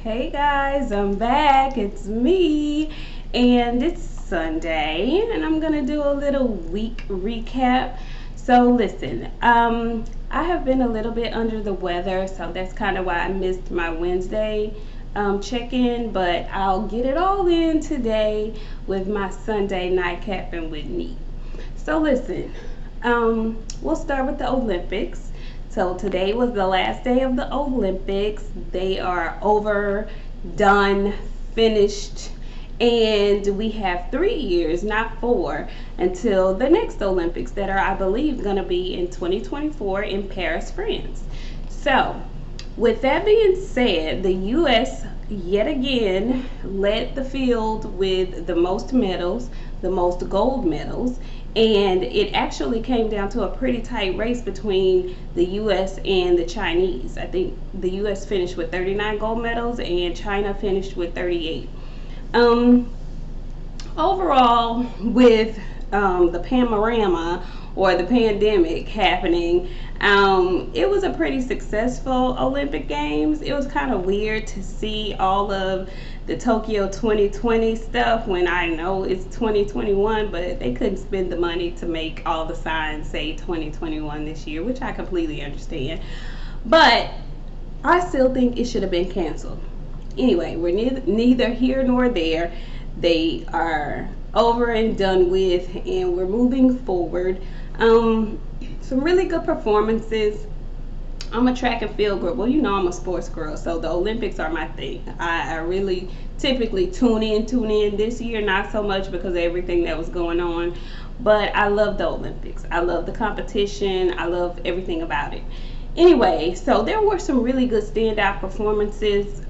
Hey guys, I'm back. It's me, and it's Sunday, and I'm gonna do a little week recap. So, listen, I have been a little bit under the weather, so that's kind of why I missed my Wednesday check in, but I'll get it all in today with my Sunday nightcapping with Nik. So, listen, we'll start with the Olympics. So today was the last day of the Olympics. They are over, done, finished, and we have 3 years, not four, until the next Olympics that are, I believe, going to be in 2024 in Paris, France. So, with that being said, the U.S. yet again led the field with the most medals, the most gold medals, and it actually came down to a pretty tight race between the US and the Chinese. I think the US finished with 39 gold medals and China finished with 38. Overall, with the panorama or the pandemic happening, it was a pretty successful Olympic Games. It was kind of weird to see all of the Tokyo 2020 stuff when I know it's 2021, but they couldn't spend the money to make all the signs say 2021 this year, which I completely understand. But I still think it should have been canceled. Anyway, we're neither here nor there. They are over and done with, and we're moving forward. Some really good performances. I'm a track and field girl. Well, you know I'm a sports girl, so the Olympics are my thing. I really typically tune in this year, not so much because of everything that was going on, but I love the Olympics. I love the competition. I love everything about it. Anyway, so there were some really good standout performances.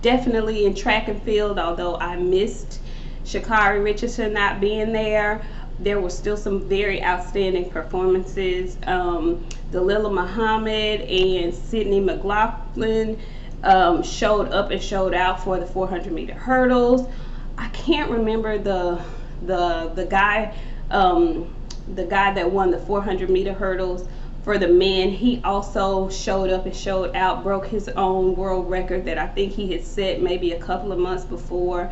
Definitely in track and field, although I missed Sha'Carri Richardson not being there. There were still some very outstanding performances. Dalilah Muhammad and Sydney McLaughlin showed up and showed out for the 400-meter hurdles. I can't remember the guy that won the 400-meter hurdles for the men. He also showed up and showed out, broke his own world record that I think he had set maybe a couple of months before.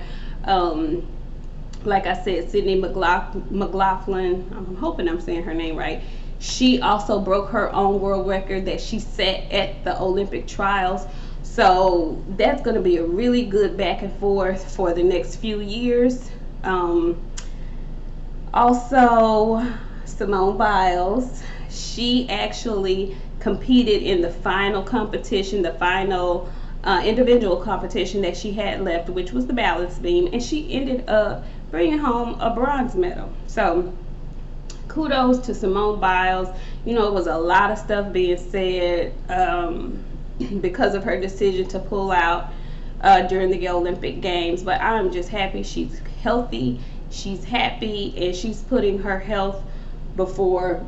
Like I said, Sydney McLaughlin, I'm hoping I'm saying her name right. She also broke her own world record that she set at the Olympic trials. So that's going to be a really good back and forth for the next few years. Also, Simone Biles, she actually competed in the final competition, the final individual competition that she had left, which was the balance beam, and she ended up bringing home a bronze medal. So kudos to Simone Biles. You know, it was a lot of stuff being said because of her decision to pull out during the Olympic Games, but I'm just happy she's healthy, she's happy, and she's putting her health before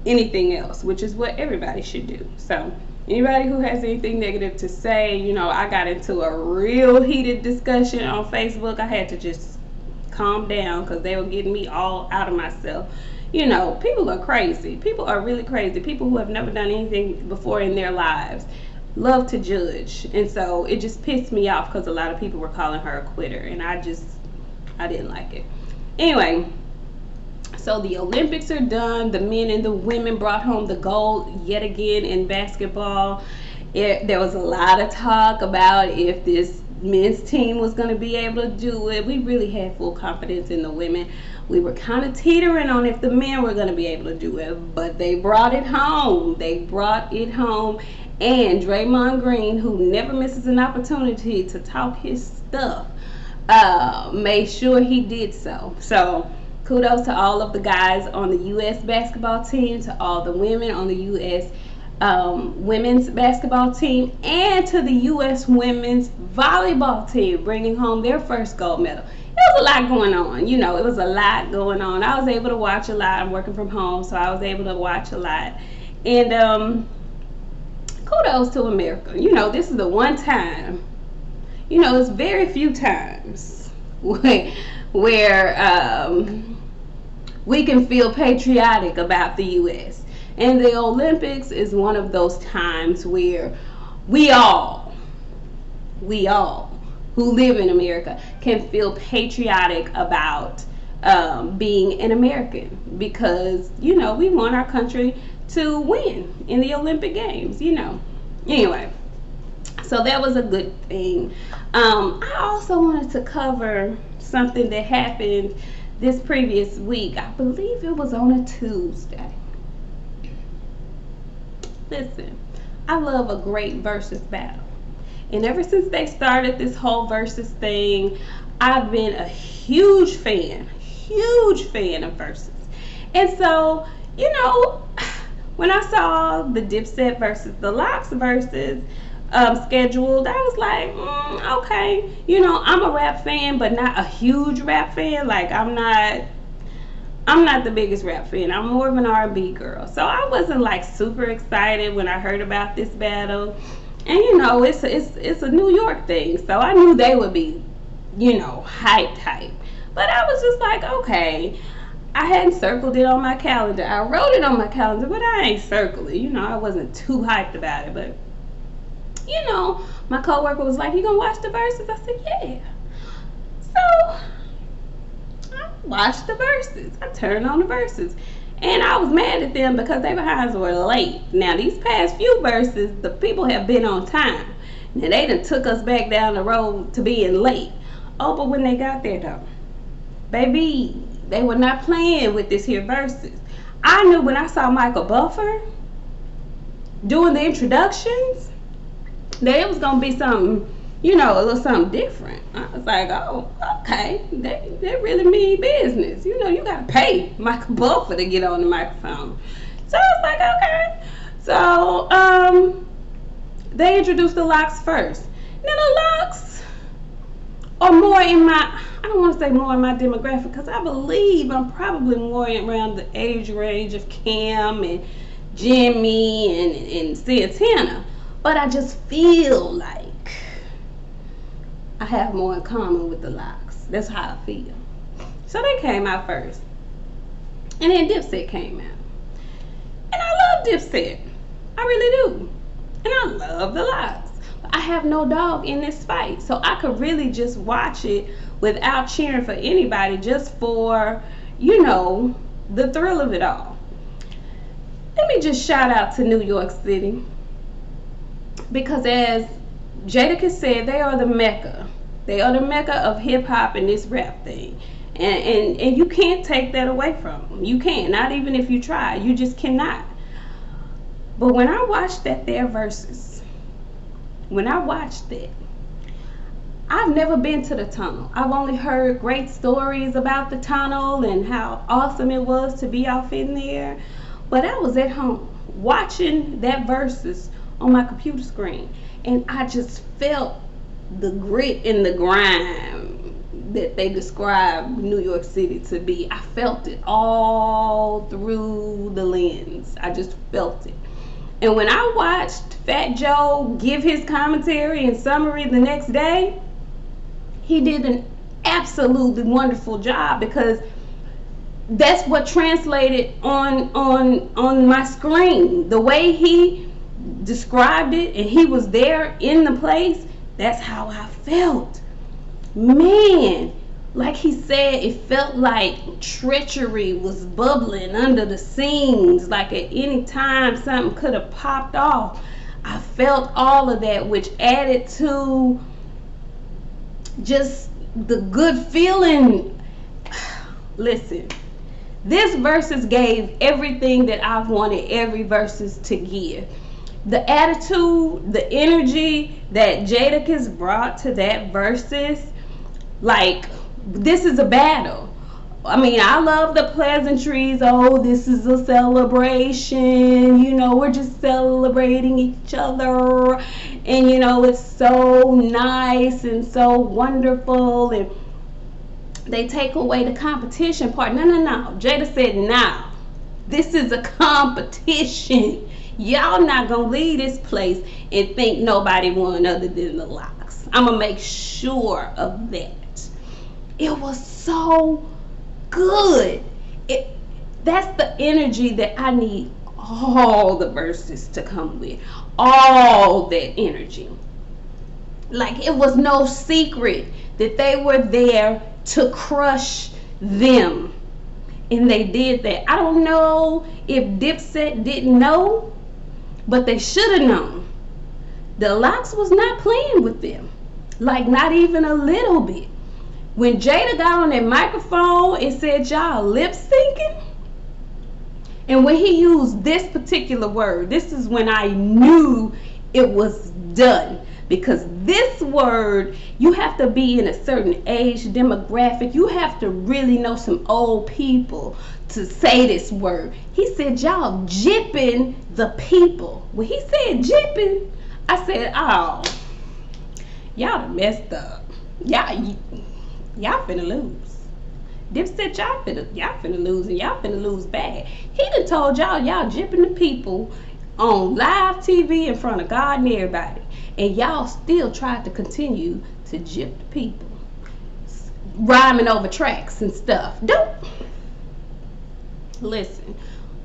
anything else, which is what everybody should do. So anybody who has anything negative to say, you know, I got into a real heated discussion on Facebook. I had to just calm down because they were getting me all out of myself. You know, people are crazy. People are really crazy. People who have never done anything before in their lives love to judge. And so it just pissed me off because a lot of people were calling her a quitter, and I didn't like it. Anyway, so the Olympics are done. The men and the women brought home the gold yet again in basketball. There was a lot of talk about if this men's team was going to be able to do it. We really had full confidence in the women. We were kind of teetering on if the men were going to be able to do it, but they brought it home. They brought it home. And Draymond Green, who never misses an opportunity to talk his stuff, made sure he did so. So kudos to all of the guys on the U.S. basketball team, to all the women on the U.S. Women's basketball team, and to the U.S. women's volleyball team bringing home their first gold medal. It was a lot going on. You know, it was a lot going on. I was able to watch a lot. I'm working from home, so I was able to watch a lot. And kudos to America. You know, this is the one time, you know, it's very few times where we can feel patriotic about the U.S. And the Olympics is one of those times where we all we all who live in America can feel patriotic about being an American, because you know we want our country to win in the Olympic Games. You know, anyway. So that was a good thing. I also wanted to cover something that happened this previous week. I believe it was on a Tuesday. Listen, I love a great Versuz battle. And ever since they started this whole Versuz thing, I've been a huge fan of Versuz. And so, you know, when I saw the Dipset versus the Lox Versuz scheduled, I was like, okay. You know, I'm a rap fan, but not a huge rap fan. Like, I'm not the biggest rap fan. I'm more of an R&B girl. So I wasn't like super excited when I heard about this battle. And you know, it's a New York thing, so I knew they would be, you know, hype. But I was just like, okay. I hadn't circled it on my calendar. I wrote it on my calendar, but I ain't circled it. You know, I wasn't too hyped about it. But, you know, my coworker was like, you gonna watch the Versuz? I said, yeah. So I watched the Versuz. I turned on the Versuz. And I was mad at them because their behinds were late. Now, these past few Versuz, the people have been on time. Now, they done took us back down the road to being late. Oh, but when they got there, though, baby, they were not playing with this here Versuz. I knew when I saw Michael Buffer doing the introductions that it was going to be something, you know, a little something different. I was like, oh, okay, they really mean business. You know, you got to pay Michael Buffer to get on the microphone. So I was like, okay. So they introduced the Lox first. Now the Lox are more in my, I don't want to say more in my demographic, because I believe I'm probably more around the age range of Cam and Jimmy and Santana. But I just feel like I have more in common with the Lox. That's how I feel. So they came out first. And then Dipset came out. And I love Dipset. I really do. And I love the Lox. But I have no dog in this fight. So I could really just watch it without cheering for anybody, just for, you know, the thrill of it all. Let me just shout out to New York City. Because as Jadakiss said, they are the Mecca. They are the Mecca of hip hop and this rap thing. And you can't take that away from them. You can't, not even if you try. You just cannot. But when I watched their Versuz, when I watched that, I've never been to the tunnel. I've only heard great stories about the tunnel and how awesome it was to be off in there. But I was at home watching that Versuz on my computer screen, and I just felt the grit and the grime that they describe New York City to be. I felt it all through the lens. I just felt it. And when I watched Fat Joe give his commentary and summary the next day, he did an absolutely wonderful job, because that's what translated on my screen. The way he described it, and he was there in the place, that's how I felt. Man, like he said, it felt like treachery was bubbling under the scenes, like at any time something could have popped off. I felt all of that, which added to just the good feeling. Listen, this Versuz gave everything that I've wanted every Versuz to give. The attitude, the energy that Jadakiss brought to that Versuz, like, this is a battle. I mean, I love the pleasantries. Oh, this is a celebration. You know, we're just celebrating each other. And, you know, it's so nice and so wonderful. And they take away the competition part. No. Jada said, nah, this is a competition. Y'all not gonna leave this place and think nobody won other than the Lox. I'm gonna make sure of that. It was so good. That's the energy that I need all the Versuz to come with. All that energy. Like it was no secret that they were there to crush them. And they did that. I don't know if Dipset didn't know, but they should have known. The Lox was not playing with them. Like not even a little bit. When Jada got on that microphone and said y'all lip syncing, and when he used this particular word, this is when I knew it was done. Because this word, you have to be in a certain age demographic. You have to really know some old people to say this word. He said, y'all jipping the people. When he said jipping, I said, oh, y'all done messed up. Y'all finna lose. Dipset, y'all finna lose, and y'all finna lose bad. He done told y'all jipping the people on live TV in front of God and everybody. And y'all still tried to continue to jip the people. Rhyming over tracks and stuff. Don't. Listen,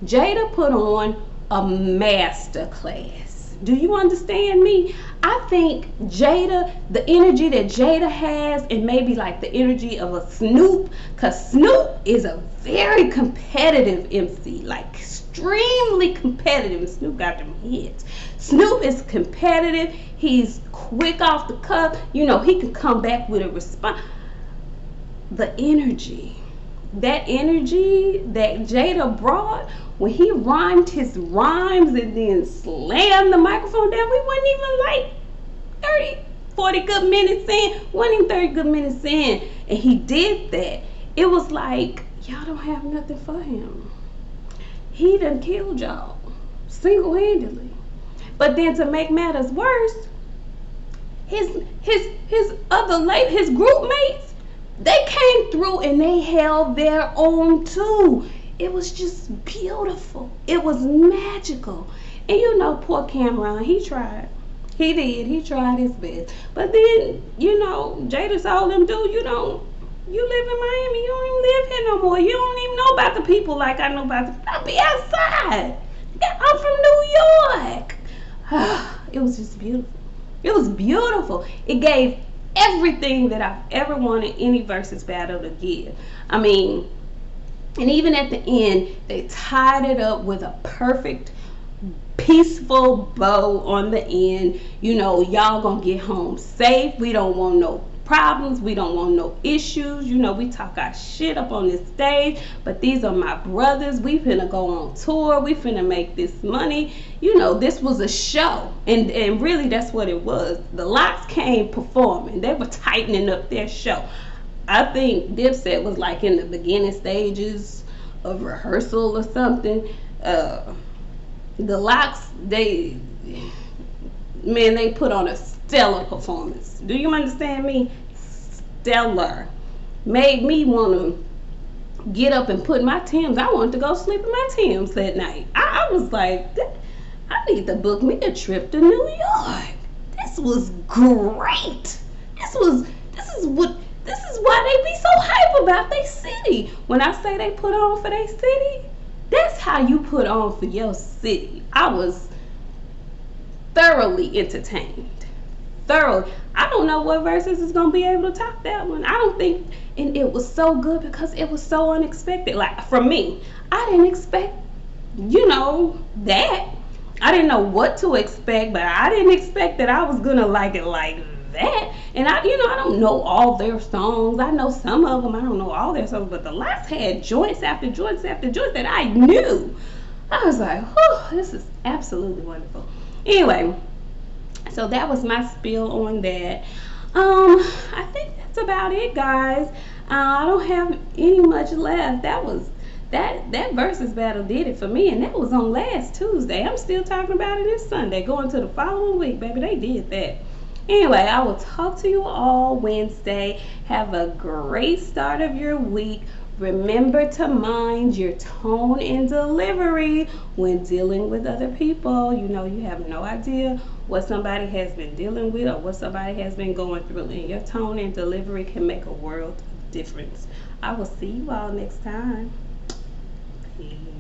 Jada put on a master class. Do you understand me? I think Jada, the energy that Jada has, and maybe like the energy of a Snoop, because Snoop is a very competitive MC, like extremely competitive, and Snoop got them hits. Snoop is competitive. He's quick off the cuff. You know, he can come back with a response. The energy, that energy that Jada brought when he rhymed his rhymes and then slammed the microphone down, we wasn't even like 40 good minutes in. Wasn't even 30 good minutes in. And he did that. It was like, y'all don't have nothing for him. He done killed y'all single-handedly. But then to make matters worse, his group mates, they came through and they held their own too. It was just beautiful. It was magical. And you know, poor Cameron, he tried. He did. He tried his best. But then, you know, Jada told him, dude, you live in Miami. You don't even live here no more. You don't even know about the people like I know about the. I'll be outside. I'm from New York. It was just beautiful. It was beautiful. It gave everything that I've ever wanted any Versuz battle to give. I mean, and even at the end, they tied it up with a perfect, peaceful bow on the end. You know, y'all gonna get home safe. We don't want no problems. We don't want no issues. You know, we talk our shit up on this stage, but these are my brothers. We finna go on tour. We finna make this money. You know, this was a show, and really that's what it was. The Lox came performing. They were tightening up their show. I think Dipset was like in the beginning stages of rehearsal or something. The Lox, they put on a stellar performance. Do you understand me? Stellar. Made me want to get up and put my Timbs. I wanted to go sleep in my Timbs that night. I was like, I need to book me a trip to New York. This was great. This is why they be so hype about their city. When I say they put on for their city, that's how you put on for your city. I was thoroughly entertained. Thoroughly. I don't know what Versuz is going to be able to top that one. I don't think, and it was so good because it was so unexpected. Like, for me, I didn't expect, that. I didn't know what to expect, but I didn't expect that I was going to like it like that. And I don't know all their songs. I know some of them. I don't know all their songs, but the Lox had joints after joints after joints that I knew. I was like, whew, this is absolutely wonderful. Anyway, so that was my spiel on that. I think that's about it, guys. I don't have any much left. That Versuz battle did it for me, and that was on last Tuesday. I'm still talking about it this Sunday, going to the following week, baby. They did that. Anyway, I will talk to you all Wednesday. Have a great start of your week. Remember to mind your tone and delivery when dealing with other people. You have no idea what somebody has been dealing with or what somebody has been going through, and your tone and delivery can make a world of difference. I will see you all next time. Peace.